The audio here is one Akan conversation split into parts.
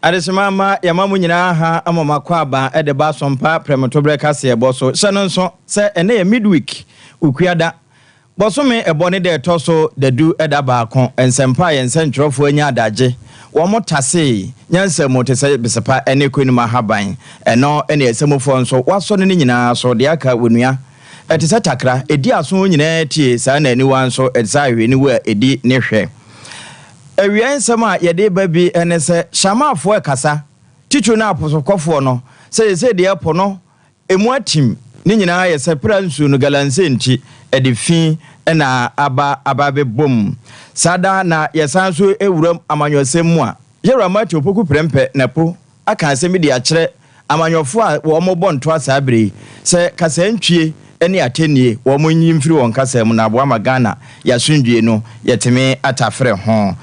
Adesimama yamamu nyina ha amama kwaba ede ba Sompa prematobre kase eboso hye nso se ene ye midweek ukuada bosome ebone de toso dedu eda ba kon ensempa ye nsentwerofo anya adaje wo motase nyansamo te se besepa ene kwenu mahaban eno ene esemofo nso waso ne nyina so de aka wonua etise takra edi aso nyina tie sa na ani wanso etsa hweni wo edi ne hwe Ewian sama yede baby ene se shamafo ekasa tichu na aposokofo no se de epo no emu atim ni nyina ye se pransu no galanse nti edifin na aba be bom sada na yesanso ewuram amanyosem mu a yewura mati opoku prempe napo aka asemi de akere amanyofo a wo mo bonto asabere se kasa ntwie eni atenie wo mo nyimfiri won kasa mu na abo amagana yasundwie no yeteme atafre ho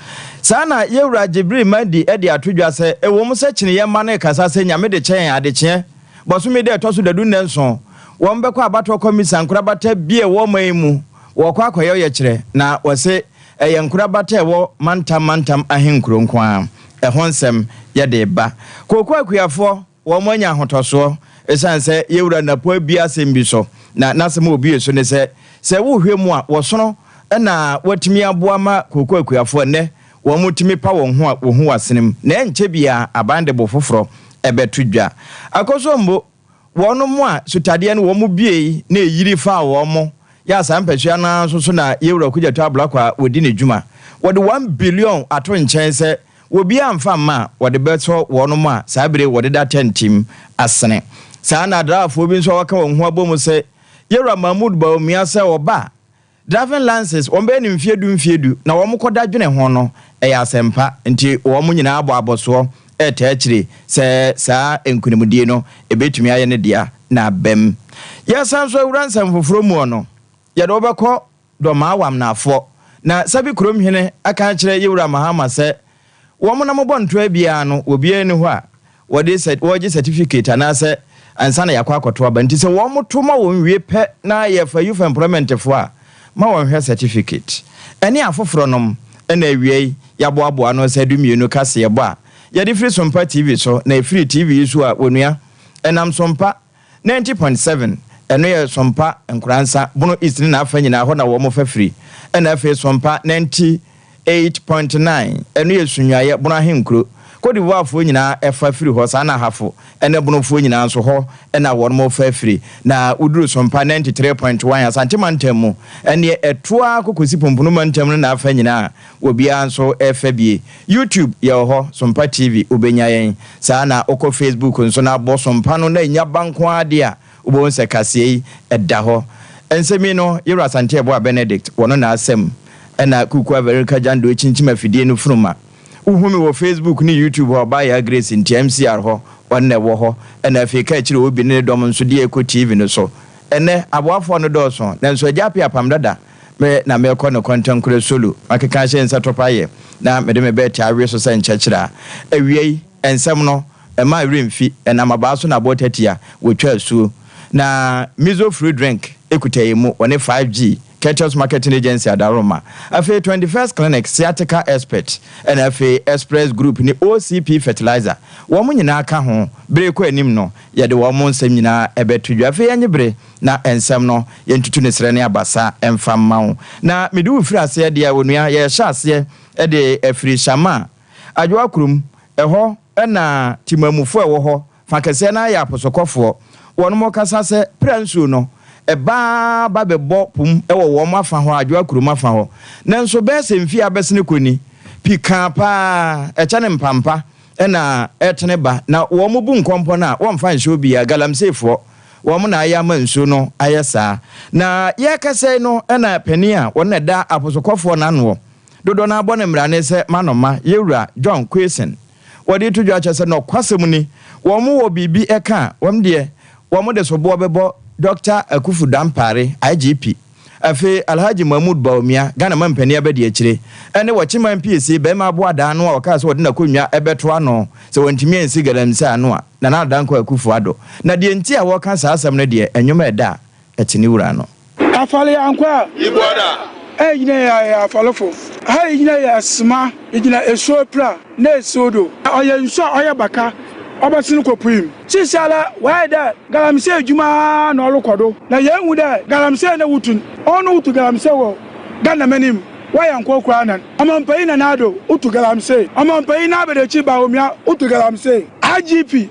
sana yewura Jibril madi edi atodwa se ewo mo se kine ye ma na kasa se nyame de chen adeche bosume de toso dadu nenson wo mbekọ abato komisa nkurabata bie wo maimu wo kwa akoye ye kire na wose eye nkurabata wo mantam ahenkuro nkwa ehonsem ye de ba kokwa akuyafo wo monya hotoso esanse yewura napo bia sembi so na nasem obi so ne se wo hwemu a wo sono na watimi aboa ma kokwa akuyafo ne wo mutimi pa wo ho a wo ho wasenem na enche bia abande bo foforo ebetudwa akosombo wono mu a sutade ne wo mu bie na eyiri fa wo mo ya sampasua na so na yewura kujato ablakwa wodi ne djuma wode 1 billion ato nchen se wo bia amfa ma wode beto wono mu a sabere wode da 10 team asene sa na drafo bi nso waka wo ho abomu se yewura Mahmoud Baumia se oba driving license ombe ni mfiedu na wo mkoda dwene ho no eya sempa nti wo mu nyina aboso etachiri se sa enkunimudie no ebetumi aye ne dia na bem ya sanso ewuransam foforo mu no ye do beko do ma awam na afo na sabi krom hene aka kire yewura mahama se wo mo na mo bonto abia no obi ni ho a woje certificate na se ansa na yakwa akoto aba nti se wo mo to ma wo nwie pe na ye fa youth employment fo a ma wo hwe certificate eni afoforo nom na awie ya boaboa no se dumienu kase ye bo a ya di free Sompa TV so na free TV so a wonua enam Sompa 90.7 eno ye Sompa enkuransa bono east na afa nyina ho na wo mo fa free ena fa Sompa 98.9 eno ye sunwaye bono ahenkuro kodi wafo nyina efa free ho sa na hafo ene bono fo nyina so ho ena wo mo fa free na uduru Sompa 93.1 asantemantam ene etoa kokosi pompono mantam na afa nyina obia nso efa bie YouTube ye ho Sompa TV obenyayen sa na oko Facebook nso na bo Sompa no na nya banko ade a obo nse kasei eda ho ensemi no yewura asante ebo Benedict wono na asem ena kuku America jando chinchima fidie no fruma uhumi wo Facebook ni YouTube ho ba ya Grace nti MCR ho wonne wo ho ena afika kire obi ne dom nso de eko TV no so ene aboafo no doso na nso agya apam dada me na me ko no content kure solo makeka hye nsa topaye na me de me beti awe so se nchechira awiei ensem no ema remfi ena mabaaso na botatia wotwa asuo na mizo free drink ekutayemu one 5G Ketchup Marketing Agency Adaroma afi 21st Clinic Sciatica Expert and afi Express Group ni OCP Fertilizer wo mu nyina aka ho bere ko anim no ye de wo mu nsem nyina ebetudwa afi yenyebre na ensem no yentutu ne sere ne abasa emfamma na medu firi ase de wonua ye hya ase de afiri shama adwo akurum eho na timamufo ewo ho fakese na ya aposokofo wono mo kasa se pransu no eba ba bebo pum ewo wo mafa ho adwo akuruma fa ho nanso be se mfi abesene koni pika pa echa ne mpampa na etene ba na wo mo bu nkompo na wo mfa nso bia galamsefo wo mo na aya manso no ayesa na ye kase no na pani a wo na da aposokofo na no dodo na abone mrane se manoma yewura John Kwesen wodi tudwa chese no kwasem ni wo mo wo bibi eka wom de wo mo de so bo bebo Dr. Akufu Dampare IGP afi Alhaji Mahmoud Baumia Ghana mampani abedi akire ene wachima MPC be ma bo ada no waka so wode na konwa ebeto ano se wontimi ensi galamse ano a na danko Akufu ado na de enti a woka sa asem no de enwoma eda etini wura no afale ankwa iboda ya falofo ya sma ejina esopra na esodo oya nso oya baka obasinu koprim sisala why da galamse adwuma na olokodo na yenwu da galamse na wutun onu wutu galamse wo ganna manim waya nkokura nan amampai na nado utu galamse amampai na bedechi ba omia utu galamse IGP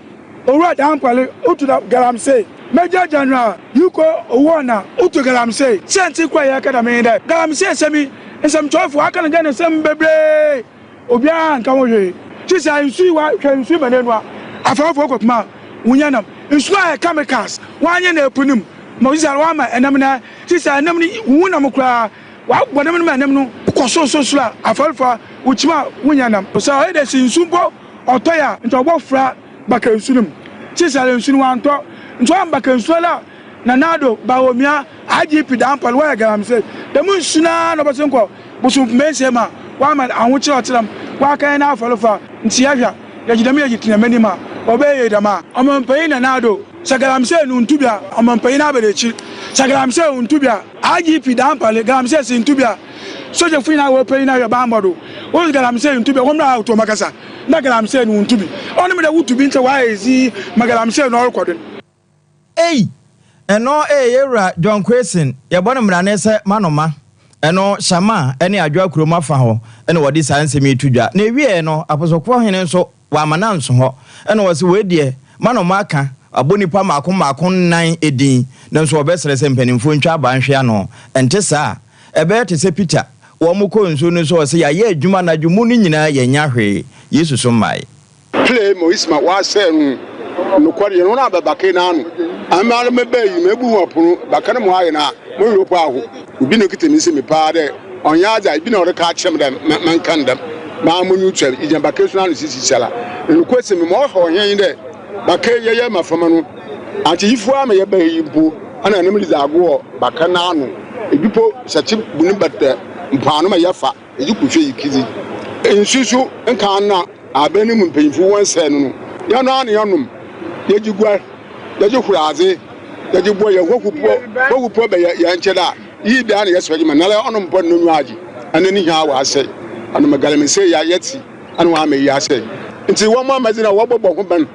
owura dampale utu galamse Major General yuko owona utu galamse senti kwa ya kada me da galamse semi ensam chofu aka na gane sem bebre obia nka wo hwe tisa nsu wa hwe nsu manenwa afafo kokuma wunyanam nsu a chemicals wanye na epunim ma wizar wa ma enam na tisa enam ni wunam kura wa bonam na enam no koso sosula afalfa uchima wunyanam so e de nsu bo otoya ntobɔ fra baka nsunum tisa nsu wa nto nto ambaka nsuala na nado baomia IGP dampal wa galamse de mun suna no basenko busum mense ma wa ma anwuchi otiram wa kan na afalofa ntiyahwa ya gidame yitina manima obeye dama amampai na nado sagalamse nu ntubia amampai na aberechi sagalamse ntubia IGP dampal galamse sin ntubia soje fina wo pai na ya bambodo wo galamse ntubia wo na auto makasa na galamse nu ntubi onu me da wutubi nta wa ezi magalamse no rekodin eno yewra John Question ye bonu mrane se manoma eno shama ene adwa kuroma fa ho ene wodi sanse mi tudwa na ewie no aposokwo hene nso wa mananso ho ene wose wedie manoma aka abonipa makon nan edin na nso obesere se mpanimfo ntwa banhwe ano ente saa ebe te se Peter wo mko nso no so wose ya ye adwuma na dwumu ni nyina ye nyahwe Yesu so mai play moisma wa se no kwari no na babake na anu amara mebayi mebu wapunu bakana mo aye na mo Europe aho obi no kitemi se me pa de onya aja ibi na oreka chem dem man kan dem ma mo neutral ije bakase na sisi sala no kwese me mo ho hen de bake yeye mafama no ati ifu ama ye bayi mpo ana na mliza ago bakana anu ebipo sachi bunu batte mpano ma yafa eji kuhwe yikizi ensusu nkan na abeni mu mpanyimfu wanse no ya no anu yanum yejigwa yejihuraze yejigbo ye hokupo be ya ncheda yi bia na yeso gima nale onu mpo no nwaji anani hia wa ase anu magaleme se ya yeti anu wa me ya ase nti wo mo amazina wo bobbo ho ban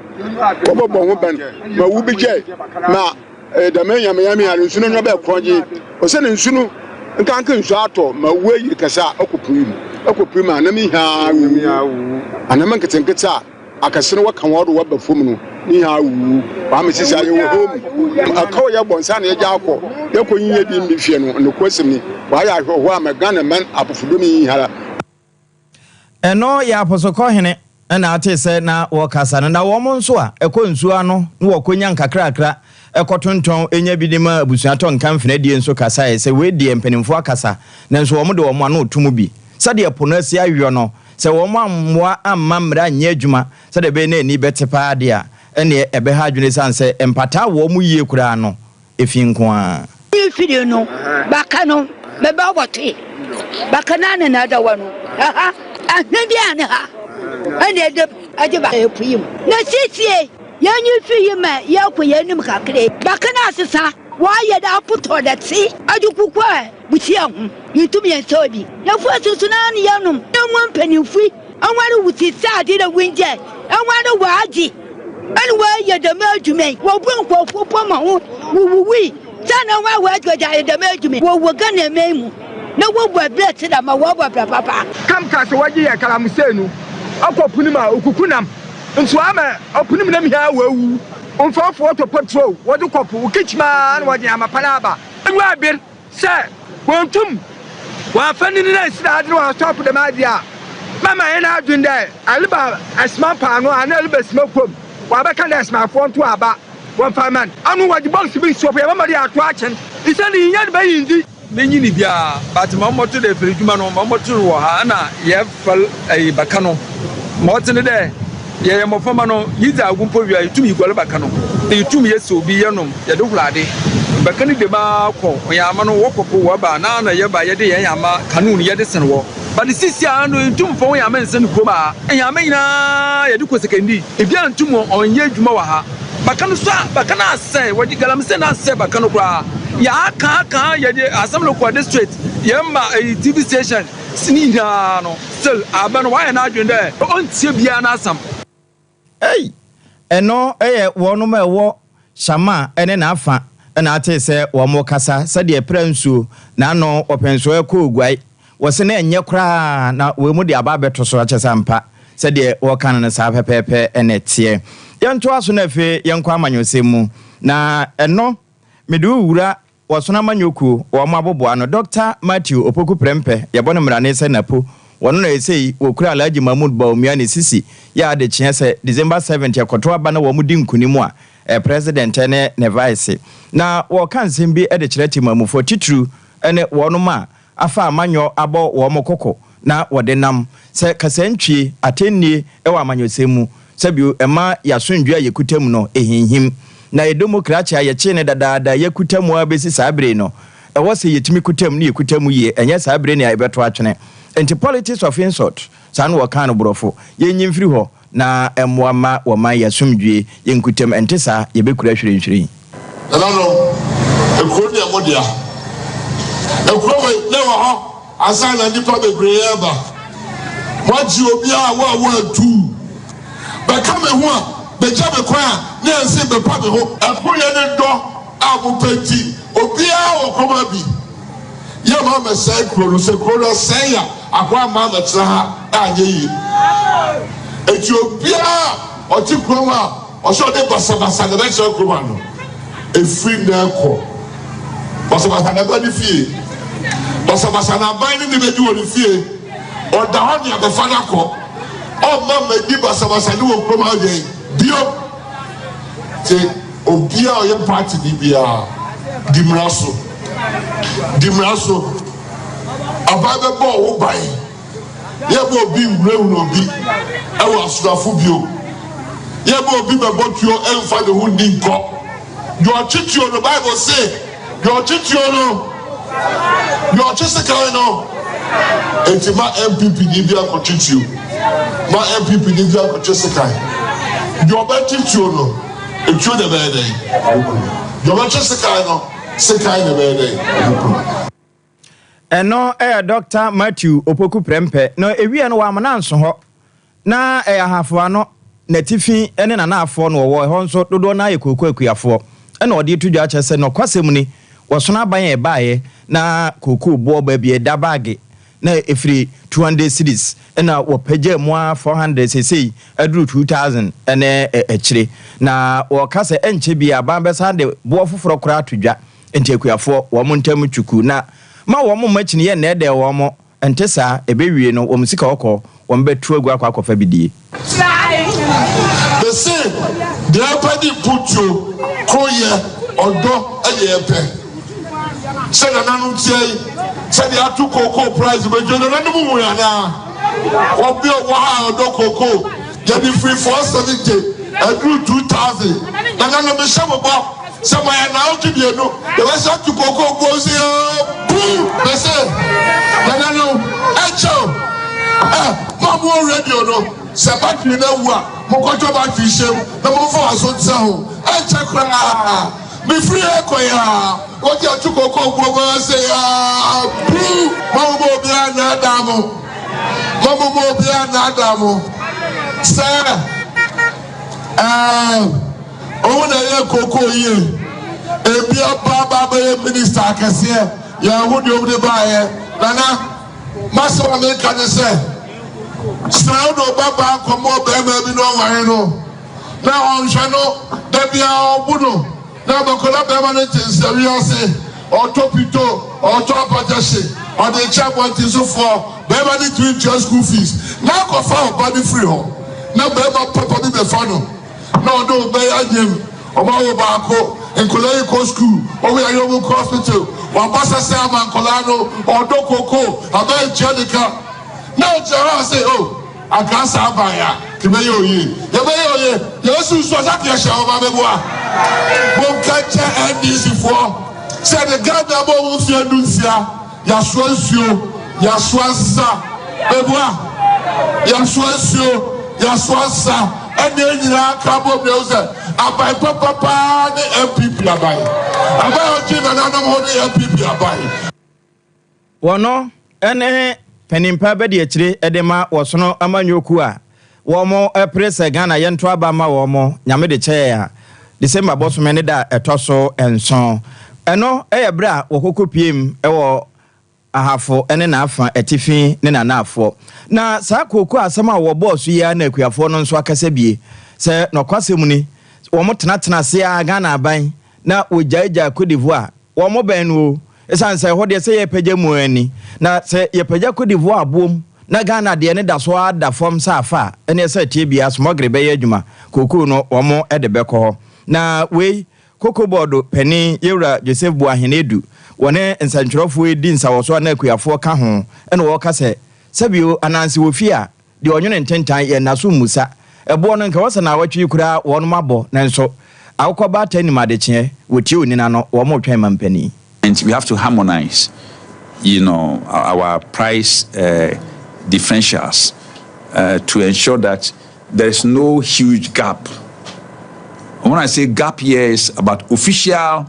ma wubi je na da men yame ya nsu no nwa be kroje o se ne nsu no nkanka nsu ato ma weyi kasa akoprim anami hia wu anama nketenketa akasene wakan wodo waba fom no ni ha wu wa mesisi aye wo hom akaw ya bonsa na ya akọ yakonyiye bi mbifie no kwasem ni wa ya hwo amagana man apofodomi hala eno ya aposokọ hene na ate se na wo kasa na wo mo nso a ekonsu ano na wo konya nkakrakra ekotonton enya bidima abusuato nkamfena die nso kasa se we die mpanimfo akasa na nso wo mo de wo mo ano otumu bi sade apono asi ayo no se wo mo ammoa amma mra nya adwuma sade be na ni betepa de a ene ebe ha adwene sanse empata wo mu yie kura no efinko a ifiri no baka no be ba wote baka na na da wano aha ahwedi ane ha ene de ajeba epuyim na sisie yanyu fiyi ma yakoye nim kakre baka na asesa wa ye da puto da ti ajukukwa butia hu yitum ye sobi ya fu asusu na ne yanum enwa mpanimfu anware wuti sade da winje anware waaji anwa ye da madume wo bunko popo ma hu wuwi sana wa gwaja ye da madume wo gana memu na wo bwa blet da ma wo bwa papa kam ka se waji ye kalamusenu akopunima okukunam nso ama opunim na mihia wawu onfafo to patrol wodi kopu kichima na wodi amapana aba enwa bir se wontum wa fani ni na sida ade wa stop de madia mama ina adunde aliba asma pano ana aliba smakom wa ba kan asma fo nto aba won faman anu wodi box bi so ya mama dia ato achen isani nya ba yindi nenyi ni bia but mamoto de ferijuma no mamoto wo ha na ye fal ai bakano motene de ye mofama no yiza agumpo wi ayitumi igwale bakano yitumi yeso bi yenom ye de hulade bakani de ma ko oyama no wokopo wo ba na ye ba ye de ye yama kanun ye de sen wo but sisi anu ntum fo yama nsen koma yama ina ye de ko sekendi e bia ntum onye adwuma wa ha bakano so bakana ase wodi galam se na ase bakano kra ya ka ye assembly ko district ye ma TV station sini na no still aban why na adwen there on tie bia na asam hey eno wono ma ewo Shama ene na afa na ate se wo mo kasa se de pransuo na no openso ekọ ogwai wo se na enye kra na we mu de aba beto so achesa mpa se de wo kan na sa pepepe ene tie yento aso na fe yenko amanyosemu na eno medu wura wo so na amanyoku wo mo abobo ano Dr. Matthew Opoku Prempe ye bono mrane se napo wono na esei wo kura Alhaji Mahmood Baumia ne sisi ya de kye se December 7th yakoto aba na wo mu di nkunimu a president ne vice na wo kan sembi e de kyerɛ timamu for titru ene wono ma afa amanyo abo wo mokoko na wode nam se kasantwie atennie e wa amanyosemu sabio ema yasondua yekutam no ehinhim na edemokratia ye kye ne dadaada yekutamu abesi sabre no e wo se yetimi kutam ne yekutamu ye enye sabre ne abeto atwene enti politics of insult san wo kan brofo yenyimfiri ho na emwama wo man yasumdwe yenkutam entesa yebekura hwirenhwiren no ekuro de modia ekuro we ne wo ho asana nipa bebree ba waji obi a wa tu be kame ho a be jabe kwa ne nse be pa be ho ekuro ye ne do abupeti obi a wo koma bi ye ma me sai kuro se kuro sai ya akwa ma me tra ha anye yi Ethiopia oti kroma o so de basabasa de beso kroma no efri na ko basabasa na ba ni fie basabasa na ba ni be di woni fie o da ho ni abefa na ko o ma me di basabasa ni wo kroma de bio te obia o ye party di bia dimraso ababe bo wo bai yebo bi nwurewu no bi ewa asrafo bio yebo bi bebotuo emfa de hu ndi nko your chitio no Bible say your chitio no your chisika no etima MPP ni bia ko chitio ma MPP ni bia ko chisika your ba chitio no etio de be dey your ba chisika no sikai de be dey eno Dr. Matthew Opoku Prempe no ewie no wa mananso ho na ahafo ano na tifi ene na afo no wo ho nso dodo na ayekoko akuafo ena ode tudwa chese no kwasem ni wosona aban e baaye na koko bo ba bi da bag na efiri 200 cedis ena wo pagya mu 400 cc aduru 2000 ene ekire na wo kase enche bi aban besa de bo foforo kora tudwa enti akuafo wo montam twuku na ma wo mo machine ye na ede wo mo entesa ebewie no wo musika okọ wo mbetu agu akwa bidie the same the apadi putu koye odo eyepe se na nanu tie se the atu koko price be jono na mu mu ya na obi o ha odo koko get the free 470 adru 2000 na na me shamo bo somewhere now to be no the rest of to koko goes boom they say no echo mama radio no se battery na wu a mo kojo battery shem na mo fo aso tsa ho echo kra me free echo ya o ti atu koko go say boom mama mo bi na adamu say oh na ye koko ye ebi aba be minister akese ya hudi obde baaye nana maso America ne se srawo do baba komo be ma bi no wan no na onhwe no da bia obuno na bakola be ma ne tinsawi ase otopito otopatashi on the chabot is for be ma ne twin school fees na ko fa body free ho na be ma papa bi be fa no no do be anyem oba wo baako enkolai ko school owe ayomu hospital wa pasa se amankola no odokoko aba jedika na jara say oh akasa abaya kimeyo yi yemeyo yesu so that ye sha oba beboa mo kacha NDC for say the god abo wo fi adunsia ya so nsuo ya so ansa beboa ya so nsuo ya so ansa and then you are Cabo Browser. Abai Papa and MPP Abai. Abai Jim and Anamoni MPP Abai. Wono, ene penimpa bedi echire edema wosono amanyoku a womo press Ghana yento abama womo nyame de che ya December boss me ne da etoso enson eno eyebra wokokopiem ewo ahafo ene na afa etifi ne na afo na saa koku asem a wo boss ya na akuafo no nso akasa bie se nokwasem ni womo tenatena se ya Ghana aban na ojaija Cote d'Ivoire womo ben no esan se ho de se ye pagya mu ani na se ye pagya Cote d'Ivoire abom na Ghana de ne da so ada fom sa afa ene se tie bia smogre be ye adwuma koku no womo ede bekọ na we kokobodo pani yewra Joseph Boahenedu wone nsantwerofo edi nsawoso na akuafo ka ho ene wo ka se sabio anansi wofia de onwene ntentan ye naso musa ebo no nka wose na awatwi kura won mabo nanso akoba tani madechie wotie onina no wo mo twan mampani. And we have to harmonize, our price differentials to ensure that there is no huge gap. And when I say gap here, is about official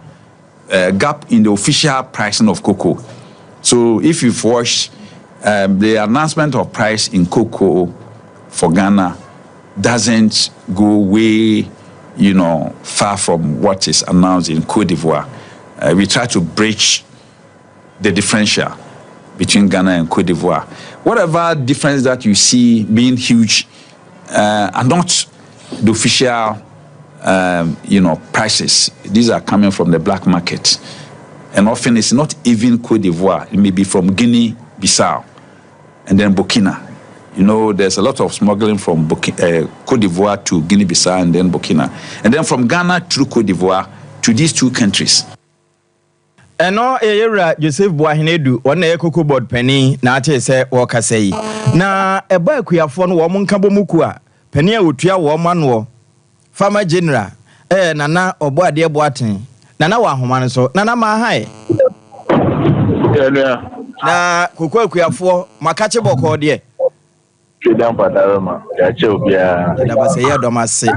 gap in the official pricing of cocoa. So if you've watched the announcement of price in cocoa for Ghana doesn't go way, far from what is announced in Cote d'Ivoire. We try to bridge the differential between Ghana and Cote d'Ivoire. Whatever difference that you see being huge are not the official, prices. These are coming from the black market. And often it's not even Cote d'Ivoire. It may be from Guinea-Bissau and then Burkina. There's a lot of smuggling from Cote d'Ivoire to Guinea-Bissau and then Burkina. And then from Ghana through Cote d'Ivoire to these two countries. Eno eyewra Joseph Boahenedu wona ekokobod pani na ache se wo kasai na eba akuafo no wo monka bomuku a pani a otua wo mano Farmer General nana oboade boaten nana wa ahoma no so nana ma hai na kokko akuafo makache boko de Freedom Padarama, Yachobia, Dabasaya Domase.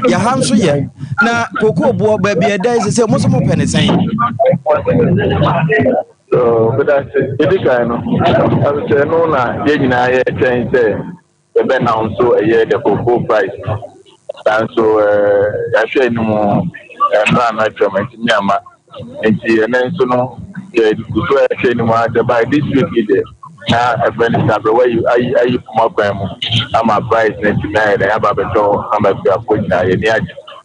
Yahamso ye, na Coco Boa baby a day, say, Mosomo Penny saying. So, but I said, I'm saying, no, I change the Ben also a year the cocoa price. And so, I say no more, and run at Yama, and see, and then so no, by this week. A friend is where you are I'm a price next tonight. I have a better. I'm a good guy.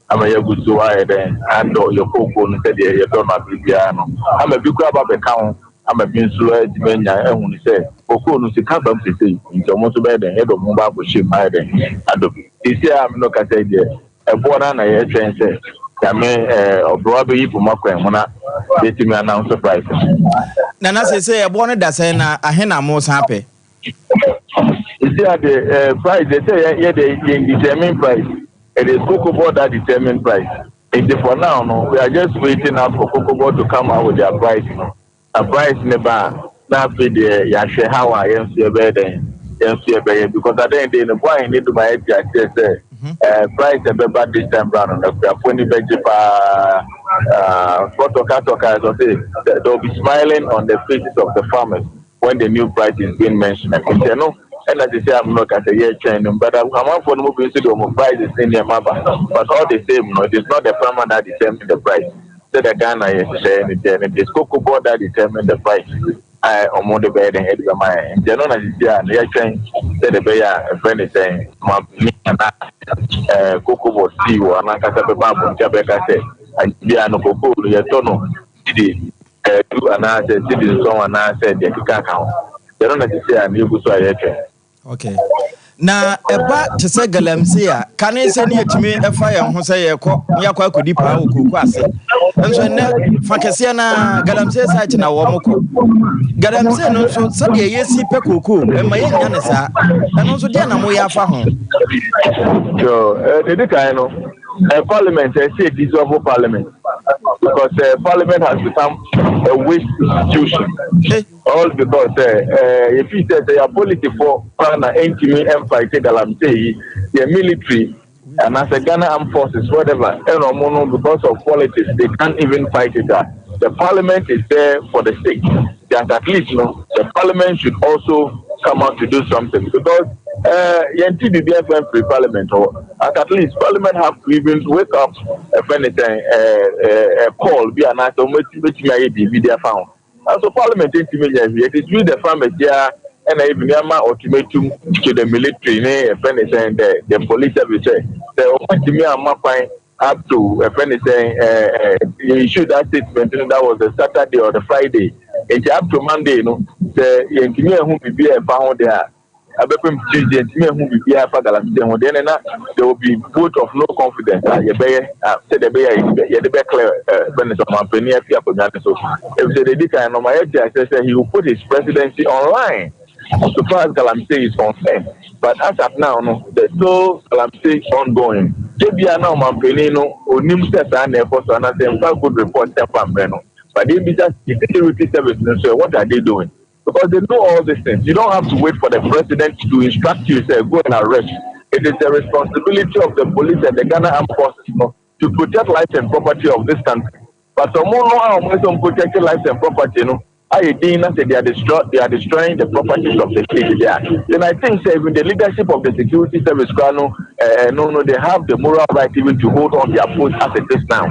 I'm a good to wire then. And your cocoa and said you don't have piano. I'm a big crab of account. I'm a being slow as when I only say cocoa no se come to see into most of the head of mobile ship my day. And this year I'm not at idea. A born on a train says. I mean, probably for my friend when I let me announce the price. Nana say, I wanted that saying, I am most happy. You see, the price, they say, yeah, they determine price. It is Cocoa Board that determine price. And for now, no, we are just waiting out for Cocoa Board to come out with their price. A price in the bar, now for the Yashe Hawa, because at the end of the boy, I need to buy it. Price a better this time round. When you bet they'll be smiling on the faces of the farmers when the new price is being mentioned. And as I say, I'm not at a year chain, but I'm out for the movie to price is in the map. But all the same, it is not the farmer that determines the price. So the Ghana is saying it is Cocoa Board that determines the price. On more the bed and head of my and general as the train said the bear a friend is saying Cocoa was see or an Acasababa Jabeka said and Biano Coco Yatono do an answer did so and I said the cacao. They don't say and you go to okay. Na eba te se galamse a kane se ne yetimi efa ye ho se ye kọ ya kwa kodipa okuku ase enso ne fakese na galamse sa chi na wo mokọ galamse no so se de yesi pe koku e ma ye nya ne sa eno so de na mo ya fa ho so the kind of parliament say dissolve parliament because parliament has become a waste institution. All because if you say they are political for an intimate empire, the military And as a Ghana Armed Forces, whatever, because of politics, they can't even fight it out. The parliament is there for the state. That at least, the parliament should also come out to do something. Because free parliament, or at least parliament have to even wake up if anything, call, be an item, which be their found. And so parliament it is with the farmers here. And even ultimatum to the military, if anything, the police service, they want to me up to if anything, you issue that statement, that was the Saturday or the Friday. It's up to Monday, the engineer who will be found there. I bet him Tuesday, who will be a father, then there will be vote of no confidence. You said the bear, the back benefit of my penny. So if they did, I know my edge, I said he will put his presidency online. So far as Galamsey is concerned, but as of now, there's still Galamsey ongoing. JBA now, Mampenino, or Nimsets and Airforce, and I say, good report, but they be just the security service. So what are they doing? Because they know all these things. You don't have to wait for the president to instruct you, say, go and arrest. It is the responsibility of the police and the Ghana Armed Forces to protect life and property of this country. But some more know how much protecting life and property, they are destroying the properties of the state there. Then I think even the leadership of the security service, they have the moral right even to hold on their post as it is now.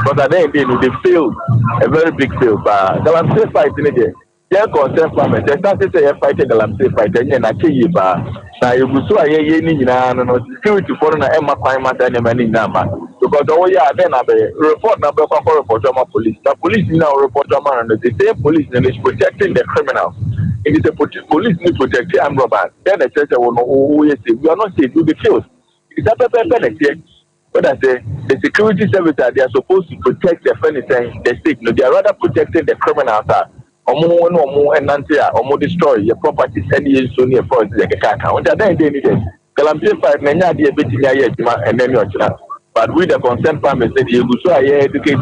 But at the end, they failed, a very big fail. But I'm still fighting it. Yeah, concern farmers. They started to fight the Galamsey fight, and I tell you, now you go so security for an Emma Pima and many number. Because then I report number report police. The police now report and the same police is protecting the criminals. It is a police need protecting armed robbers. Then the church will know we are not safe to be killed. It's a better. But I say the security service they are supposed to protect the state. They are rather protecting the criminals. And destroy your properties and you so near for the account. Then they need it. Galamsey fight and then you're. But with the concerned farmers, you go so educated,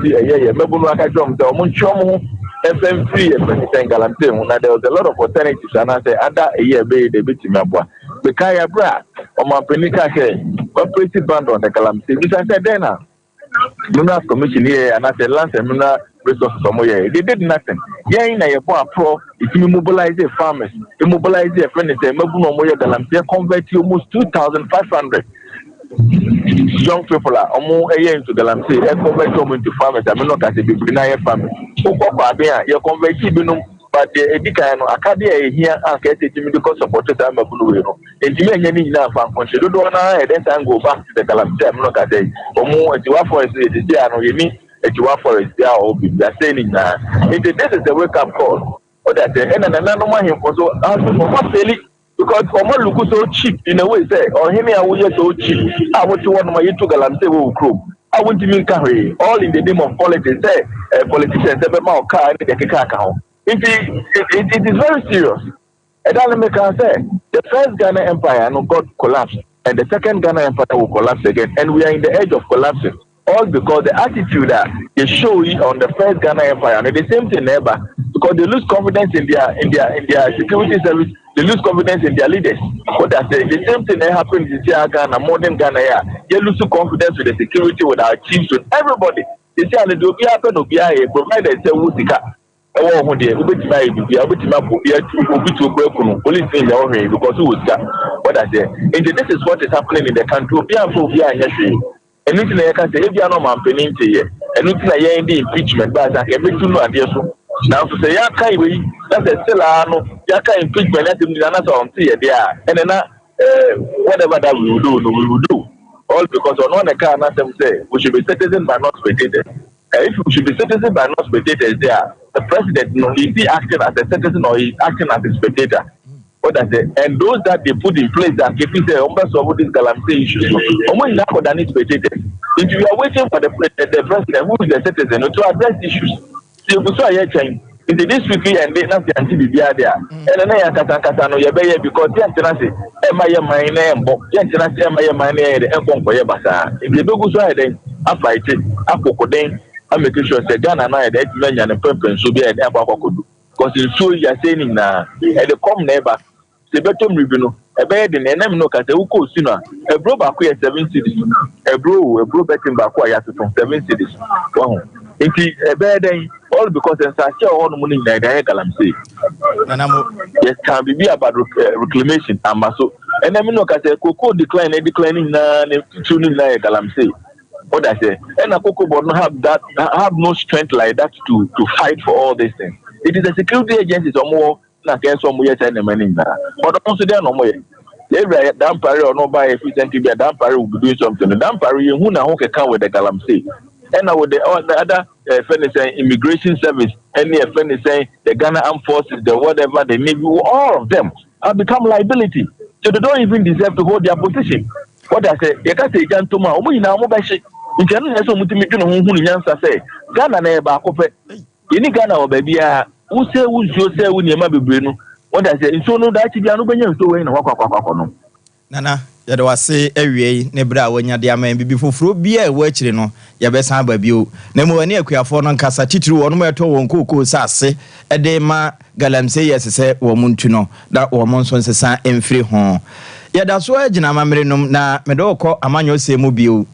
FM3 there was a lot of alternatives, and I say, other a year, baby, the Kaya Bra, or my Penica, operated band on the Galamsey. Which I said, then, Munas Commission here, and I said, Lance and Muna resources somewhere. They did nothing. Yeah, in a pro, if you mobilize the farmers, you mobilize the friends, Mabuno Galamsey, convert to almost 2,500. Young people are more into Galamsey, convert them into farmers. I mean, not as a big farmers. You're converting, but the Edicano Acadia here are getting because supported them a blue. And you may need enough function. You don't know, and then go back to the Galamsey. I'm not a day. Or more, you are for it, you need a for it, they are saying that. This is the wake up call. Or that the end and another one also asking for what fairly. Because Omo look so cheap in a way, say, or him here so cheap. I want to want my to Galamsey will crew. I want to mean carry all in the name of politics. Say, politicians have a car and the account. It is very serious. And then make say the first Ghana Empire got collapsed, and the second Ghana Empire will collapse again, and we are in the edge of collapsing. All because the attitude that they show on the first Ghana Empire, and the same thing never, because they lose confidence in their security service. They lose confidence in their leaders. But that's the same thing that happens in Ghana, modern Ghana. They lose confidence with the security, with our chiefs, with everybody. They say, "I do be happen to be a provider." Say, "Who's the car?" Oh, who they? Who be buy? We are to police in the way because who is that? What I say? And this is what is happening in the country. We are for we are here. And nothing I can say. If you are not man penning to you, and nothing I hear in the impeachment, but I can make you know and yes. Now to say, yeah, can we? That's a still yeah, can impeachment. Let him do another on there, and then whatever that we will do, we will do. All because on one account, them say we should be citizens but not spectators. If we should be citizens but not spectators, there the president, is he acting as a citizen or is acting as a spectator? What I say, and those that they put in place that if you say, over this Galamsey issues, almost not than spectators. If you are waiting for the president who is the citizen to address issues. You go so here change. In this weekly and they not until be there. And then I kata no yebe because yes say my mine and yes say my mine and come for your basa. If you go so then I fight it, I cocoden, I make sure say Ghana na that men and purpose so be a because in so you are saying na and the come neighbor the better review a bed in enemy no cat, who sooner. A bro back 7 cities. A bro betting back from 7 cities. Wow. If a bed all because in such a all money in the diagram say. Yes, can be about reclamation and muscle. And I mean, look at a cocoa declining tuning like Galam say. What I say, and a cocoa but not have no strength like that to fight for all these things. It is a security agency or more than some way and money. But also there no more. Every damn parry or no buy if you think to be a damn parry will be doing something. The damn parry who now can come with the Galam say. And now with the other friend saying immigration service, any friend is saying the Ghana Armed Forces, the whatever they need, all of them have become liability. So they don't even deserve to hold their position. What I say, you can't say gentleman, we now mobile shit. In general, so much who answer say, Ghana never copy. Any Ghana or baby, who say who's your say when you might be brain. What I say, so no that you are not going to win a walk. Nana, yɛde wase awie ne bra wanya de ama bibi foforo bia ewo akire no yɛbɛsan ba bio na mu ani akuafo no nkasa titiri wɔ no mɛtɔ wɔn kokoo sase ɛde ma galamse yɛsese wɔ muntu no da wɔ mon so nsesa emfiri ho yɛda so agina mamere nom na mede wokɔ amanyo semu bio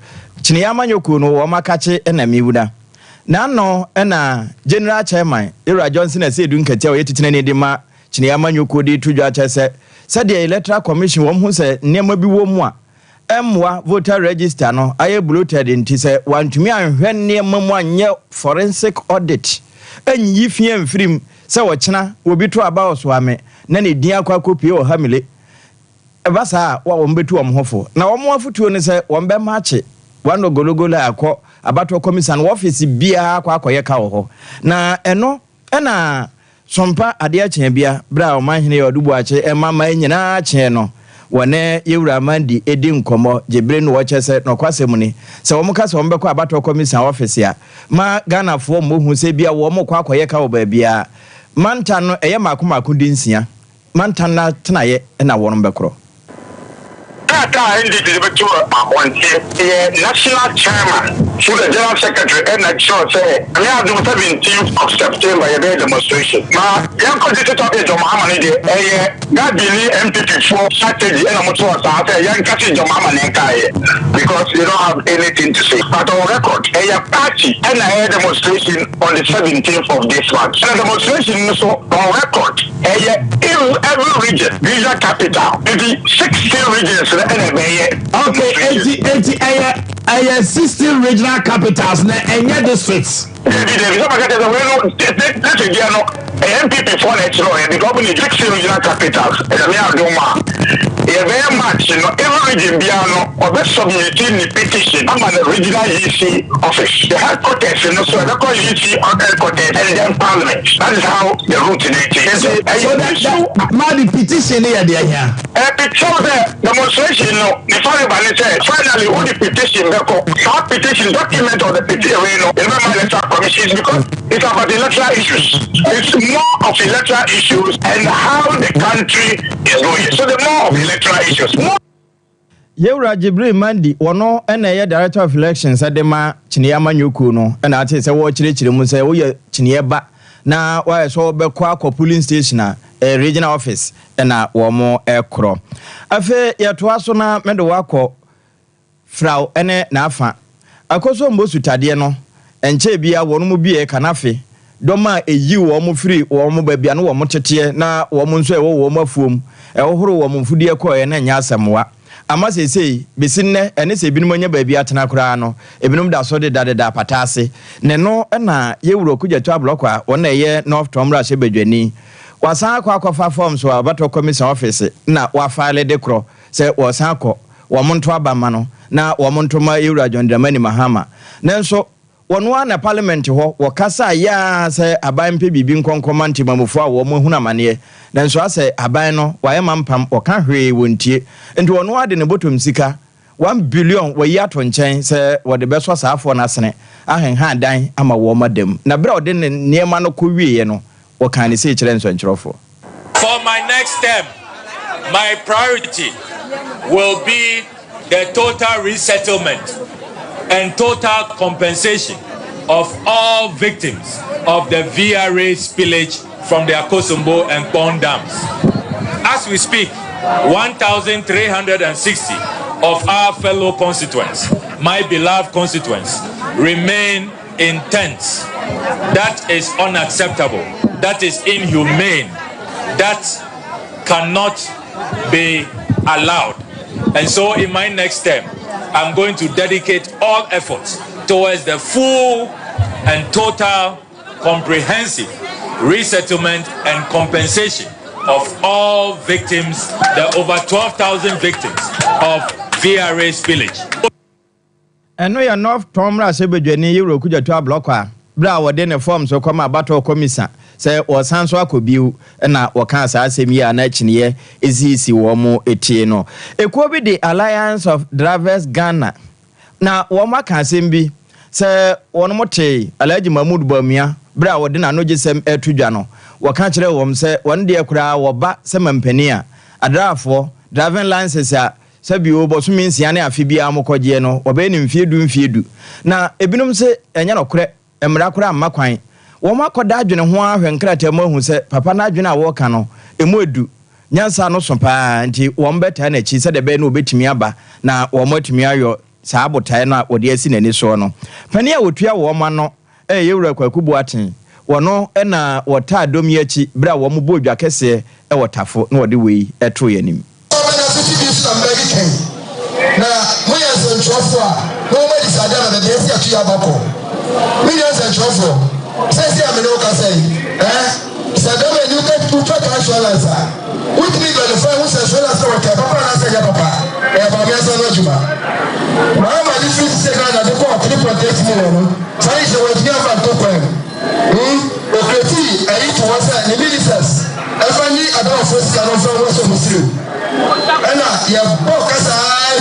kyene amanyo ku no wɔ makache na miwuda na no na general chairman Ira Johnson asedu nkatia wɔ yɛtitina ne de ma kyene amanyo ku de tudwa kyese said the electoral commission who said nema bi wo mu a emwa voter register no aye bloated nti se wantumi anhwe nema mu anye forensic audit enyi fie mfirim se wo kyena obi to aba oso ame na ne din akwa copy o hamile ebasa wa wo mbetu wo mhofo na wo mu afutuo ne se wo mbe mache wano gologolo akọ abato commission office bia akwa akoye ka wo ho na eno na Sompa ade achen bia bra o manhene yodubu ache mama nyina achen no wone yewura mandi edi nkomo jebre no wochese no kwasem ni se wo mka se wo mbekọ abato commission office ya ma Ghana fo mo hu se bia wo mo kwa akoye ka wo ba bia manta no eye makomako dinsia manta na tenaye na wo no mbekro National Chairman, through the General Secretary, and I sure say, I have the 17th of September, a demonstration. Now, young constitutor is your mama, God believe MPP for strategy, and I'm also a young cousin, your mama, because they don't have anything to say. But on record, a party, and I had a demonstration on the 17th of this month. And the demonstration also on record, every region, regional capital, maybe 16 regions. Okay, 16 regional capitals and yet districts. MPP for the government 16 regional capitals. Very much, every region piano or best submitting the petition. I'm an original EC office. The headquarters, so the EC headquarters and then Parliament. That is how the route is. So the petition here, dear. The demonstration, the finally, all the petition, the petition document of the petition, electoral commissions, because it's about the electoral issues. It's more of electoral issues and how the country is going. So the more of electoral issues. Yewra Jibril Mandi wono na director of elections adema Chineyama Nyuku no na ate se wo chirechire mu se wo ye Chineyeba na wa so bekọ akọ polling station na regional office na wo mo ekro afi yeto aso na mede wakọ frau ene na afa akoso mbosu tade no enche bia wono mu bie kanafe doma eyi wo mo free wo mo babia no wo mo tete na wo mo nso wo mo afuom horo wo mo mfudie koye na nya asemwa ama sesei besinne ene se binum anya babia atena kura no ebinum da so de da patase ne no na yewuro kugyeto abloko a wona ye north tomra hye badwani wasan akwa form so abato commission office na wa file de kro se wasan akọ wo monto abama no na wo monto ma yewura John Dramani Mahama nenso wono na parliament ho wo kasa ya se aban pe bibi nkonkoma ntimamufo a wo mo huna mane nenso ase aban no waye mampam wo ka hwe wontie enti wono ade ne bottom sika 1 billion wo yi ato nchen se wo de beso saafo na sene ahenha dan ama wo madam na bra ode ne niema no ko wieye no wo kan ne se kire nso nchirofo. For my next step, my priority will be the total resettlement and total compensation of all victims of the VRA spillage from the Akosombo and Pond dams. As we speak, 1,360 of our fellow constituents, my beloved constituents, remain in tents. That is unacceptable. That is inhumane. That cannot be allowed. And so in my next term, I'm going to dedicate all efforts towards the full and total comprehensive resettlement and compensation of all victims, the over 12,000 victims of VRA's village. And we are not Tom Rasebejani, Euro Kuja Blocker, Bra, or then form so come about our commissar. Say, or Sanso Akubu, and now or cancer, Semia, and Echnie, is easy or more etieno. It could be the Alliance of Drivers Ghana. Now, Wama can be, say, one more day, Alleged Mahmoud Bomia, Bra, or then I know just some air to Jano. Wakachre wom say one day kura wo ba semampania adrafo driving license a sabi obo so means ya na afibia amokogye no obe ni mfiedu na ebinum se enya no kure emra kura amakwan wo makoda adwene ho ahwe nkrata ma hu se papa na adwene a wo ka no emu edu nyansa no so pa nti wo mbeta na chi se de be no obetimi aba na wo matimi ayo saa botae na wo de asi nani so no pani a wotua wo ma no yewura kwakubu aten wono na wota adomi achi bra wo mo bodwa kese wotafo na wode wei eto yanim na moya sentrofo a no ma disade na de esi atu ya bako moya sentrofo sesi amene o ka sei sadama you get to talk insurance with me by the phone who says insurance work papa na say ya papa ba me say no juma ma this is say na de ko 3.8 million sai je we dia ba to ko okreti ayi to wasa ni ministers efani adawo first canon from so muslim ena ya bokasa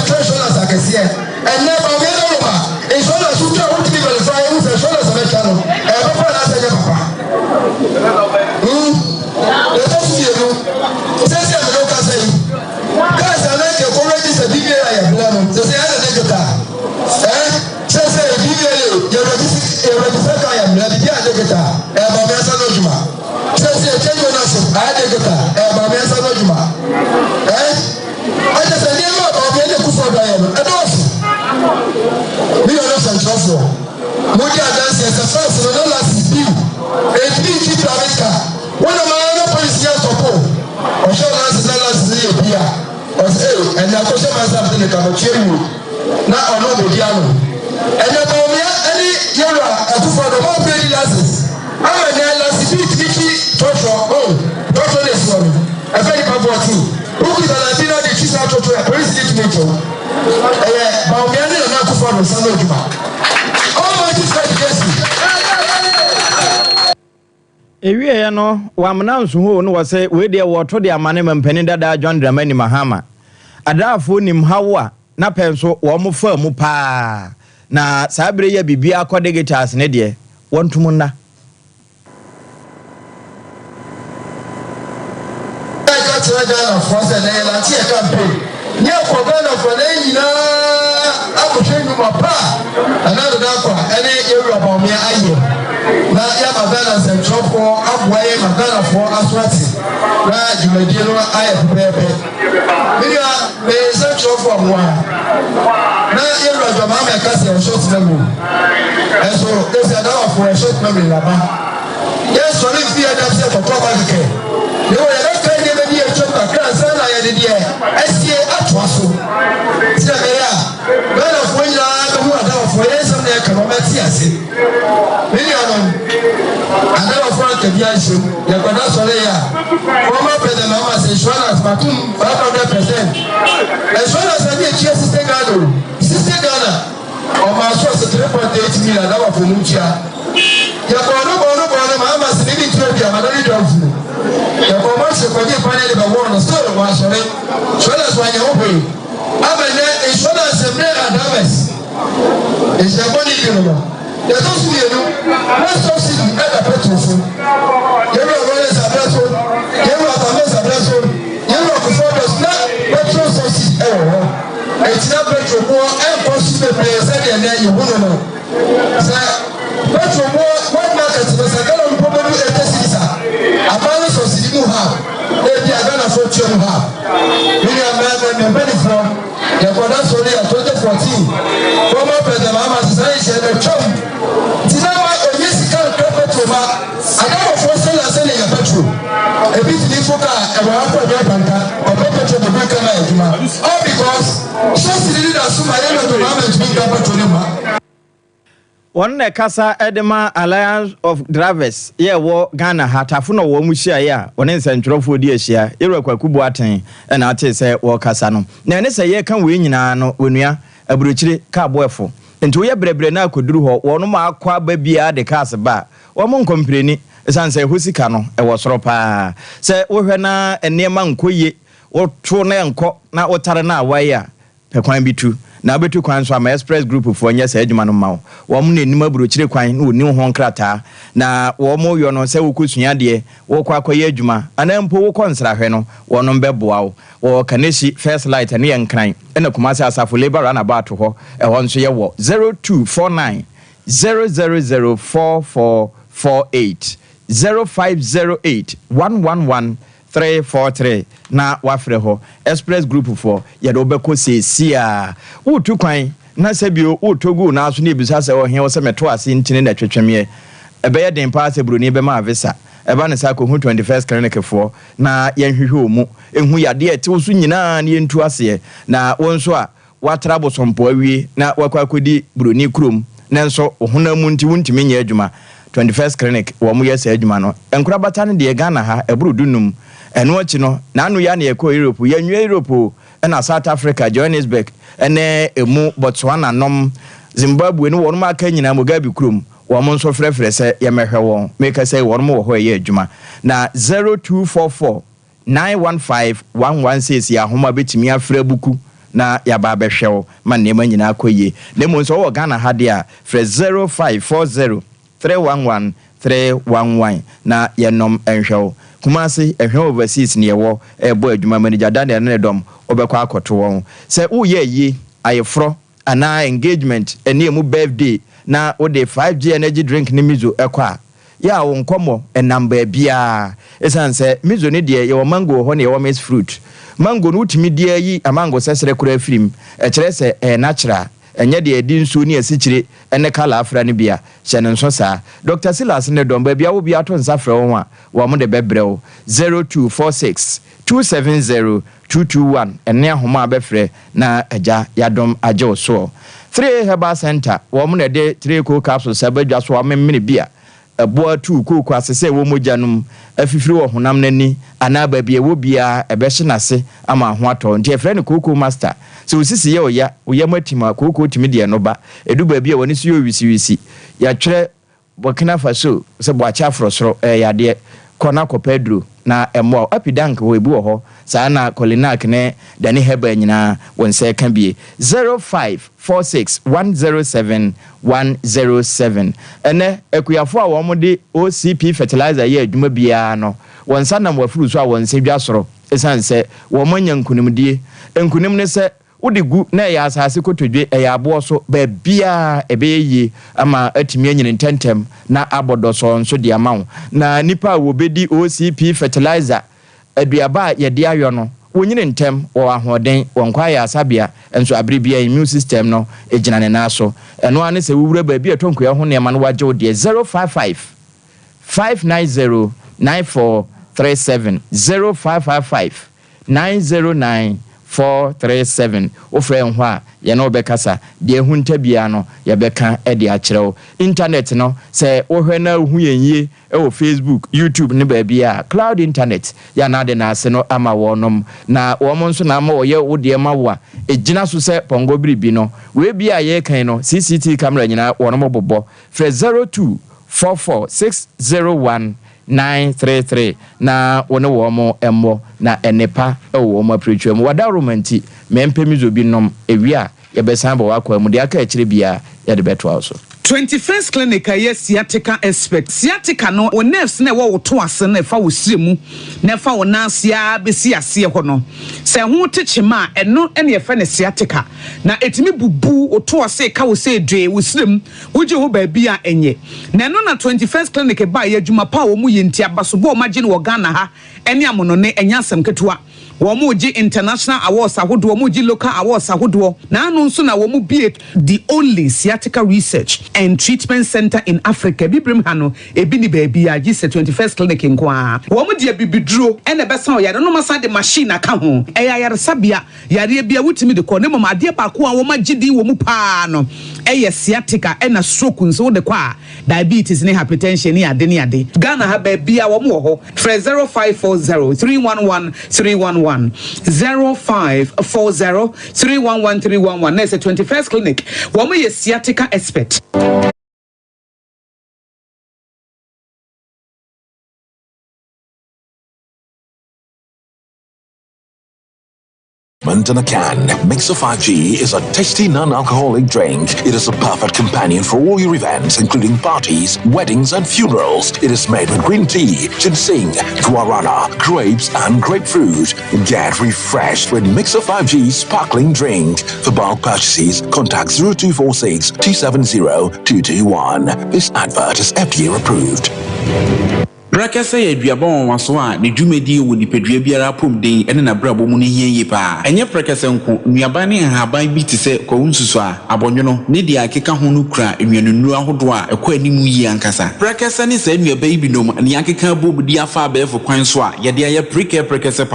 treasurers akese and never me no ma insurance to try to verify who says insurance make canon papa na say ya papa le to fi enu say say me no ka say guys are like already say bibia ya plan say ya na jota say bibia ya register ka ya plan bibia ya jota ba me say no juma say change na so I dey jota ba me say no juma I just say dem ba me dey ku for da ya no edosu me no central for mo di adansi ese first no last bill e bi ki private car when am I no police here support o show last year bia o say and na ko say myself dey ka mo cheru na ono be dia no and na ba me any yera akufo do mo pay license ama na last bill ki torture dey for me e fe di pa for two who is an idea dey choose how to police need to make ba me na akufo do sanu ojuma all my this ewie ya no wamna nsuho no wase we de woto de amane mampani dada John Dramani Mahama adafo nim hawo na penso wo mo fa mu pa na sabre ya bibia kodegitas ne de wontum na ka tira Ghana for say na la tie campaign nye ko Ghana for na nyina akohwenu mapa ana do akwa ene yeru ba me aye na ya magana central for abwaye magana for aswati na jumadi no aye pepe media be central for wa na yeru ajoma ma ka se short memory eso ese adawa for short memory laba yes sorry fi ada se for proper ke yo ya ka ni be die choka kan sana ya de die esie atwa so se be ya bela for ya do adawa for yes na ka no mati ase media no adawa for ka bia so ya kwada sore ya former president mama say insurance matum 500% insurance na die chia system Ghana o ma so 3.8 million adawa for mutia ya bono mama say ni Ethiopia madani dofu ya ko ma se ko je panel ba won so wa sore insurance wa nya obo abene insurance me adames is the money you ya to su yenu na subsidy at the petrol so you know what is abraso you know what is abraso you know ko for na petrol subsidy it's not petrol mo possible place and then you no say petrol mo what market was a galon probably 86 abalo subsidy mu ha dia gana so twem ha mini amana ne bani from ya kwada so le 2014 former president Mama sai she le twem tinama oyesi kan petrol ma adamo for sell ya petrol e bi ni foka e wa ko be banka o petrol be kan na ejuma all because so sidi da so ma ye no Mama to be petrol ma. One ne kasa Edema Alliance of Drivers ye wo Ghana hatafo no wo mu hia ya one nsentwerofo di ahia ere kwakubu aten na ate se wo kasa no na ne se ye kan we nyina no onua aburochire ka boefo nti wo ye brebre na akoduru ho wo no ma akwa ba bia de kas ba wo mo nkompreni sanse hosika no e wo soro pa se wo hwe na enema nkoye wo to na enko na wo tare na awaya pekwan bitu na betu kwan so ama express group for nya sa adwuma no ma wo mo nenim aburochire kwan no ni ho nkrata na wo mo yo no se wo kosua de wo kwa akoye adwuma ana mpo wo konsra hwe no wo no mbeboa wo kaneshi first light ne yankran ena kumase asafo labor run about ho e ho nso ye wo 0249 0004448 0508 111 343 na wafre ho express group for ye do beko sesia utu kwan na sebio utogu na aso na ebisa se wo he wo se meto ase ntine na twetweme ebe ye den pa se broni be ma visa eba ne sa ko hu 21st clinic for na ye hwehwe omu ehu yade ete wo so nyina na ye ntu ase na wonso a watra bosompo awie na wakwakodi broni krom na nso ohunamu nti wuntime nya adwuma 21st clinic wo mu yesa adwuma no enkura bata ne de Ghana ha eburu dunum eno achi no na anu ya na ekọ Europe ya nwe Europe na South Africa Johannesburg ene emu Botswana nom Zimbabwe no wonum aka nyina Mugabe krom wo mo nso frefre se ye mehwe won make say wonum wo ho ye adwuma na 0244 915 116 ya homa betimi afra buku na ya ba behwew man ne manyina akoye ne mo nso wo Ghana ha de a fre 0540 311 311 na yenom enhwew Kumasi ehwe overseas ne yewo ebo adwuma manager Daniel ne dom obekwa akoto won se wo ye yi ayefro ana engagement ene emu birthday na wo de 5G energy drink ne mizo ekwa ya wo nkomo enamba bia esanse mizo ne de ye mango ho ne ye maize fruit mango no utimi de yi amango sesere kura film kire se natural enye de edi nso ni asichire ene kala afra ne bia hye ne nso saa Dr. Silas ne domba bia wo bia to nsafra wo a wo mo de bebrɛ 0246 270 221 ene ahoma abefre na agya yadom agye so 3 Herbal Center wo mo de 3 cool capsules abadwa so amemmene bia eboa 2 cool asese wo mojanum afifiri wo honam nani ana ba bia wo bia ebehye nase ama ho ato nti efre ne cool master so osisi ye oya matima cool timi de no ba edu ba bia woni so yo wisi ya twere Burkina Faso se bo acha afrosoro yade kona ko Pedro na emo apidank wo ebu ho saa na Kolinak ne Dani Heba nyina wonse ka bie 0546107107 ene ekuyafo a wo mo de OCP fertilizer ye adwuma bia no wonsa na wafuru so a wonse dwa soro esanse wo mo nyankunimdie enkunim ne se udigu na ya asase kotodwe ya abo so ba bia ebeyi ama atimi anyine tentem na abodoso nso de amawo na nipa wo bedi OCP fertilizer aduaba ye de ayo no wonyine ntem wo ahoden wonkwa ya asabia enso abribia immune system no ejina ne naso eno ane se wuwura ba bia tonko ya ho ne ma no waje wo de 055 590 9437 0555 909 437 ofre ho a ye no bekasa de ehunta bia no ye beka e de akyerew internet no se wohwe na hu yenye e Facebook YouTube ne ba bia cloud internet ya na de na ase no ama wonom na wo mo nso na ama wo ye wo de ma wo a ejina so se pongo biribi no we bia ye kan no CCTV camera nyina wonom bobo fre 0244601933 na wone wo mo emmo na enepa wo mo apretwam wada romanti mempemizo bi nom ewia ye besan bo wakwa mu de aka akire bia ye de beto also 21st clinic yes sciatica expert sciatica no o nerves na wo to ase na fa wo siremu na fa wo nansia besi ase ho no se ho techema eno ene ye fa ne sciatica na etimi bubu o to ase ka wo se dwe wo sirem wo je ho ba bia enye na no na 21st clinic ba ye adwuma pa wo mu yenti abaso bo magine wo Ghana ha ene amono ne enya asem ketewa Womuji international awards ahodo womuji local awards ahodo na anu nso na womu be the only sciatica research and treatment center in Africa bibrim hano ebi ni baby a gise 21st clinic nkwa womu de bibiduro ene besa o yare no masa de machine aka ho eya yare sabia yare bia wutimi de ko ne mama ade ba ko a womu gidi womu pa no eye sciatica ena stroke nso de kwa diabetes ne hypertension ne ade Ghana ha ba bia womu ho 0540 311 311 0540 311 311. There's a 21st clinic. Woman is sciatica expert. In a can. Mixer 5G is a tasty non-alcoholic drink. It is a perfect companion for all your events, including parties, weddings, and funerals. It is made with green tea, ginseng, guarana, grapes, and grapefruit. Get refreshed with Mixer 5G sparkling drink. For bulk purchases, contact 0246 270 221. This advert is FDA approved. Brakasa ye duabon waso a ne dwumedi wo nipadua biara pomden ene na brabo mu ne hieye pa enye brakasa nko nuaban ne haban bi te se kwunsusu a abonwono ne dia akeka ho no kura enwanunu ahodo a ekwa animu yi ankasa brakasa ne sa nuaban bi nom ne akeka bobudi afa abefo kwan so a ye dia ye brakasa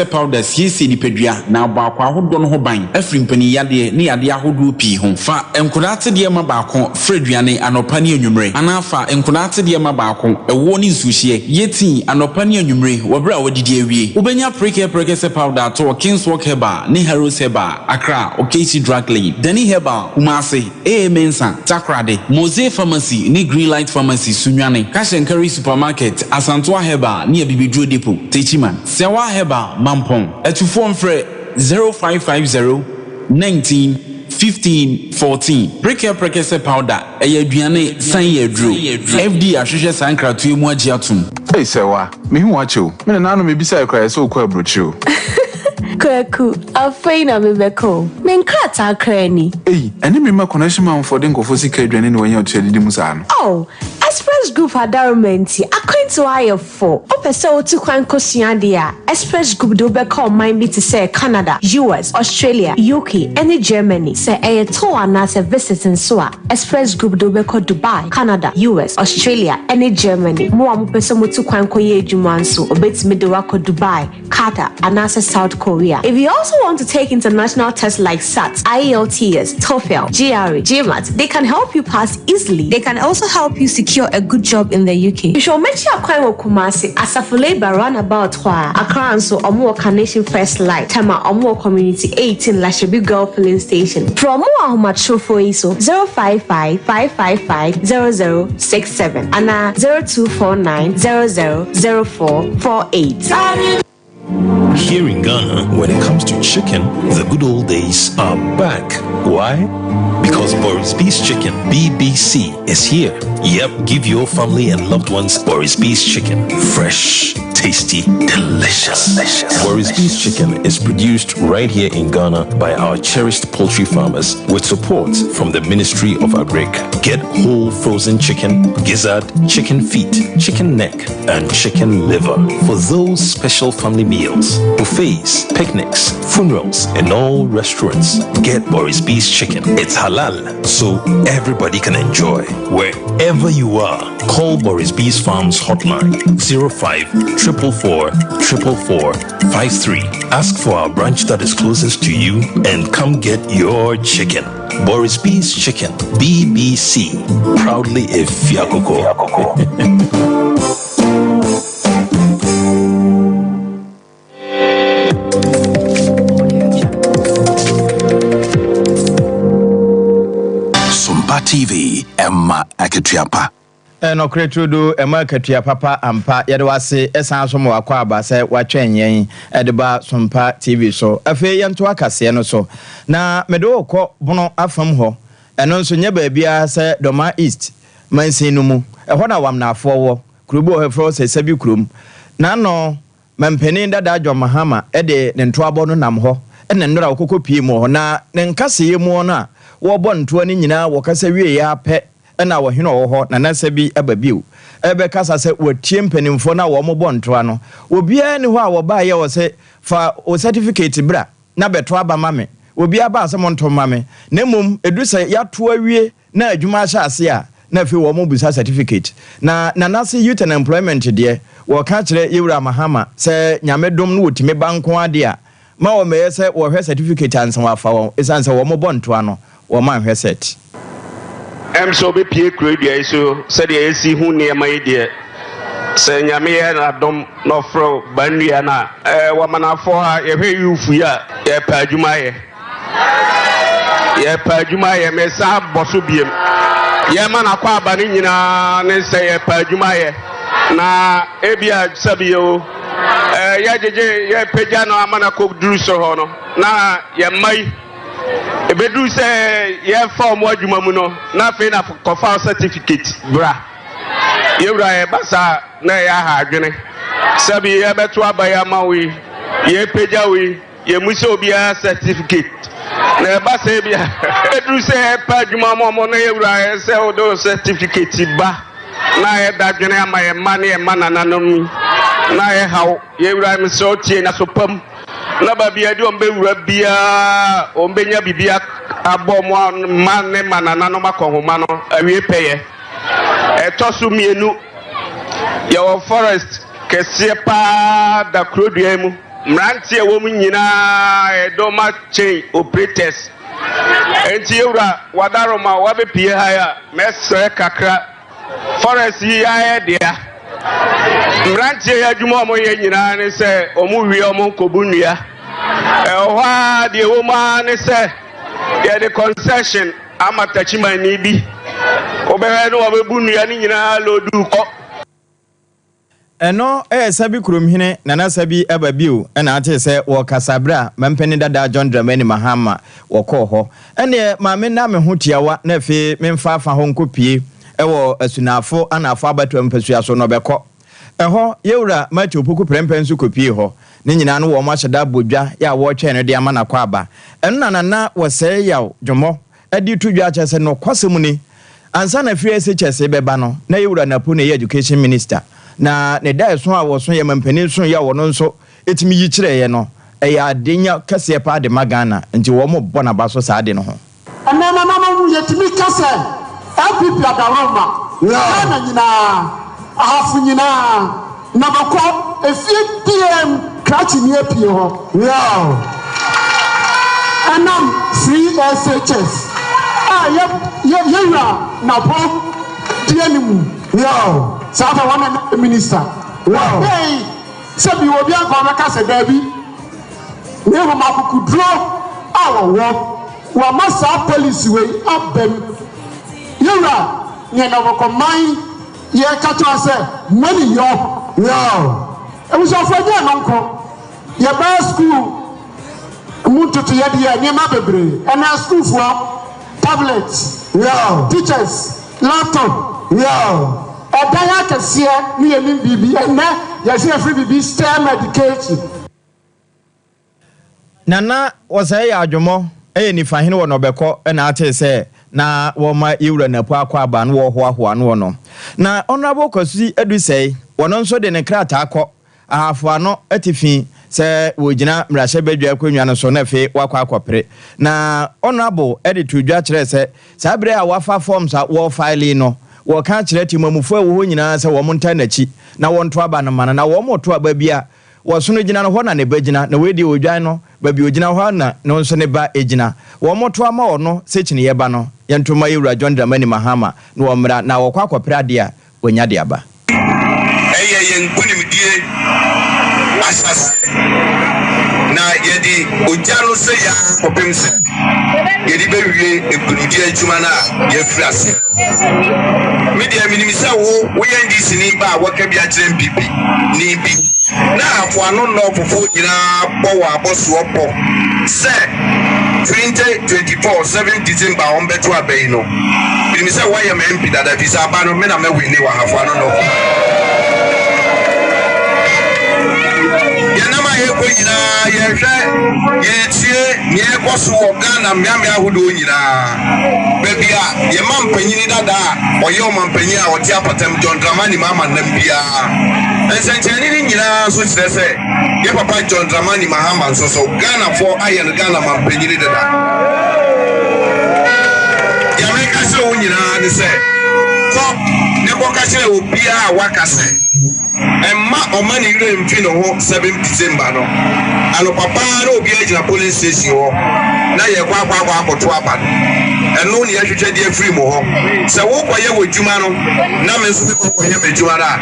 powder siesi nipadua na ba kwa ahodo no ho ban afri mpani yade ne yade ahodo pi ho fa enkodate de ma ba ko freduane anopa ne anwumre anafa enkodate de ma ba ko woni sushie yeti anopa ne anwumre wobra wodidi awie ubenya prekese powder to Kingswalk Heba ne Heroes Heba Accra Okesi Drug Lane Dani Heba Kumase Mensa Takrade Mose Pharmacy ne Greenlight Pharmacy Sunwane Cash and Carry Supermarket Asantoa Heba ne Bibidro Depot Techiman Sewa Heba Mampong etufo mfre 0550 19 15 14 prekese powder aduane san yedro FD ahwehwe san kratu emu agiatum hey sewa me hu acho me na no me bisa ekra so kwa brochu Kwaku afeina mebeko menkrata krani eni me ma connection man for den kofo sika aduane ne wanya otedi musa no oh Express Group Adarumenti akwentu ayefo opese otu kwan kosua dia Express Group do be call mind me to say Canada, US, Australia, UK, and Germany say a tour and as a visiting so Express Group do be call Dubai, Canada, US, Australia, and Germany. Mo am pese motu kwan koye adwuma nso obetimi de wako Dubai, Qatar, and as South Korea. If you also want to take international tests like SAT, IELTS, TOEFL, GRE, GMAT, they can help you pass easily. They can also help you secure a good job in the UK. You should make sure Akwa Kumasi Asafo Labor roundabout Hwa Accra and so Omo Carnation First Light Tema Omo Community 18 Lashabi Girl Filling Station. From Omo Macho for ISO 055 555 0067 and 0249 000448. Here in Ghana, when it comes to chicken, the good old days are back. Why? Because Boris Beef's Chicken, BBC, is here. Yep, give your family and loved ones Boris Beef's Chicken. Fresh, tasty, delicious. Boris Beef's Chicken is produced right here in Ghana by our cherished poultry farmers with support from the Ministry of Agric. Get whole frozen chicken, gizzard, chicken feet, chicken neck, and chicken liver for those special family meals, buffets, picnics, funerals, and all restaurants. Get Boris Beef's Chicken. It's halal, so everybody can enjoy. Wherever you are, call Boris Beef's Farms hotline 0544 444 53. Ask for our branch that is closest to you and come get your chicken. Boris Beef's Chicken, BBC, proudly a Fiakoko. Sompa TV, Emma Aketiapa. No kretudo ema katua papa ampa yede wase esan so mo akwa aba se watwen yen edeba Sompa TV so afi yento akase no so na medo ko bono afam ho ɛno nso nyɛ baabia sɛ Doma East mansin no mu ɛhɔ na wamnafoɔ wɔ kurobo hɛfrɛ sɛ Sabi kurom na no mampanin dada John Mahama ɛde ne ntoabɔ no nam hɔ ɛna nnora okoko pie mu hɔ na ne nkasɛe mu no a wɔbɔ ntoa no nyinaa wɔkasa wie ya pɛ ɛna wɔhene wɔ hɔ na nasa bi aba bio ɛbɛkasa sɛ wɔtie mpanimfoɔ na wɔn bɔ ntoa no obiara ni hɔ a wɔbaa yɛ wɔ sɛ fa o certificate bra na bɛto aba ma me obiara ba asɛm nto ma me na mmom edu sɛ yato awie na adwuma ahyɛ ase a na afei wɔn busa certificate na nase youth and employment deɛ wɔka kyerɛ Yewura Mahama sɛ nyame dom no wɔtime banko ade a ma wɔ mɛyɛ sɛ wɔhwɛ certificate ansa wafa wɔn esan sɛ wɔn bɔ ntoa no wɔn anhwɛ set so be pie kredua so said the AC who near my dear. Say Yamia na dom no fro bandiana. Wamana for her, you fuya, ye pajumaye. Ye pajumaye, mesa bosubium. Yamana kwa banina, ne say pajumaye. Na ebia sabio. Yaje, ye pejano amana cook druso hono. Na yamai. Ebedu say ye form wadwuma mu no na fe na kofa certificate bra Yewura basa na ya ha adwene sabi ye beto abaya ma we ye peja we ye muso obia certificate na basa bia ebedu say pa adwuma mo na Yewura say odo certificate ba na ye da adwene ama ye ma na ye ma nananom na ye hawo Yewura mi so tie na so pam na babia di ombe wura bia ombenya bibia abomwa manne manana no makohoma no awie peye etosu mienu your forest kese pa da krodua mu mrantie wo mu nyina edoma chain operators enti Yewura wadaroma wabepie ha ya mesre kakra forest yi ya dia mrantie ya dwuma mo ye nyina ne se omu wie omu kobunua ehwa de wo ma ne se ye the concession amatachima ni bi obere no obebunua ni nyina lodu ko ɛno Sabi kuromhene nana Sabi aba bio ɛna ate sɛ wɔ kasabra mampani dada John Dramani Mahama wɔkɔ hɔ ɛne maame na me ho tiawa na afi memfa fa ho nkopie ɛwɔ asunafo anafo abatu ampasua so no bɛkɔ ɛhɔ Yewura Matthew Poku prempen so kopie hɔ ne nyina no wɔ ma hyeda bodwa ya wɔtwe no de ama na kwa aba ɛno na wɔsɛe yaw dwomɔ adi to dwa kyɛ sɛ no kwasɛm ni ansa na fie se kyɛse bɛba no na Yewura Napo ne education minister na ne da so a wɔso yɛ mampanin so ya wɔ no nso etimi yi kyerɛ yɛ no ɛyɛ adenya kɛseɛ pa de magana nti wɔ mo bɔ na ba so saa de no ho ɛna mama yɛtimi kɛsɛ LPP adaroma na nyina ahafu nyina na bakɔ efie DM krachi ni apie hɔ anam free SHS Yewura Napo dianimu Sata wana minister hey sabi obi anko meka se dabi ne ho makukudro awo wa masa police we abem Yewura nye na wokoman ye ka to ase money yo e wo so afanye nonko ye ba school mututu ye de nye ma bebre na school for tablets teachers laptop Odaya kesiye ni yemi bibi ene yesi free bibi STEM education nana wɔsɛe yɛ adwomo ni fahene wɔ no bɛkɔ na ate sɛ na wɔma Yewura Napo akɔ aba no wɔ hoahoa no no na honorable Kwasi adu sɛ wɔno nso de ne krataa kɔ ahafo ano atifi sɛ wɔgyina mrahyɛ badwa akonnwa no so na fe wakɔ akɔpere na honorable editor dwa kyerɛ sɛ saa bere a wafa forms a wɔ file no wɔka kyerɛ timamufo a wo nyinaa sɛ wɔn nta nachi na wɔn to aba no mana na wɔn to aba bia wɔsono gyina no hɔ na ne ba gyina na we di odwan no ba bi ogyina hɔ na no nso ne ba egyina wɔn to ama ɔno sekyine yɛ ba no yɛntoma Yewura John Dramani Mahama na wɔmra na wɔkɔ akɔpere ade a wɔnya de aba ɛyɛ yɛn kunimdie asas na yɛdi ogya no sɛ ya kɔpem sɛ yɛdi bɛwie ekunudie adwuma no a yɛfiri ase media minimisa wo yɛn di sini ba a wɔka bi akyerɛ MPP ni bi na afoano no fofo nyinaa bɔ wɔ abɔsoɔ pɔ sɛ 20 2024 7 December on beto abey no bi mi say why am MP that is abano me na me win ni wa hafo no yanama ye ko nyina ye hwe ye tie ye koso Ghana miame ahodo nyina bebia ye mampanyini dada oye o mampanyi a oti apatam John Dramani mama nambia ensencheni ni nyina so kyerese ye papa John Dramani Mahama so Ghana for ayen Ghana mampanyini dada ya meka se o nyina ni se ko ne ko ka kyere obia wakase Emma omani ire mfi no ho 7 December no alo papa na obi agina police station ho na ye kwa akoto aba eno ne yahwehwe de free mo ho se wo kwaye wodwuma no na me nso ko kwaye bedwuma ra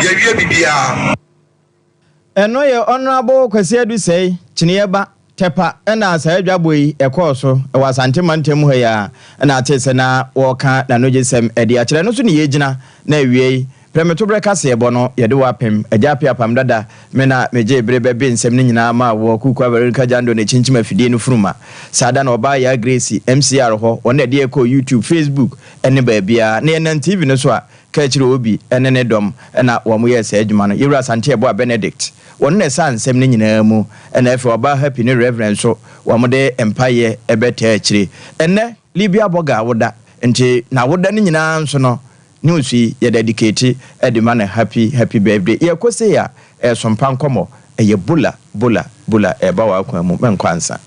ye wie bibia eno ye honorable Kwasi Adu sei Chineyeba tepa na sa adwabo yi ekoso e wasante mantem ho ya na atese na wo ka na no jesem edi akere no so ne yegina na wie Premetobra kase ebo no yede wapem ajapi apam dada me na meje brebe be nsem ne nyina ma wo kuku America jando ne chinchima fidie no furuma sada na oba ya Grace MCR ho one de ko YouTube Facebook ene ba bia na yen TV no so a ka chire obi ene ne dom na wo mo yes adwuma no Yewra Sante ebo Benedict won ne sa nsem ne nyina mu ene efe oba happy ne reverend so wo mo de empire ebeta achire ene Libia boga woda nti na woda ne nyina nso no news ye dedicate the man happy birthday ye ko say ya Sompa nkomo ye bula e ba wa kwa mu menkwansa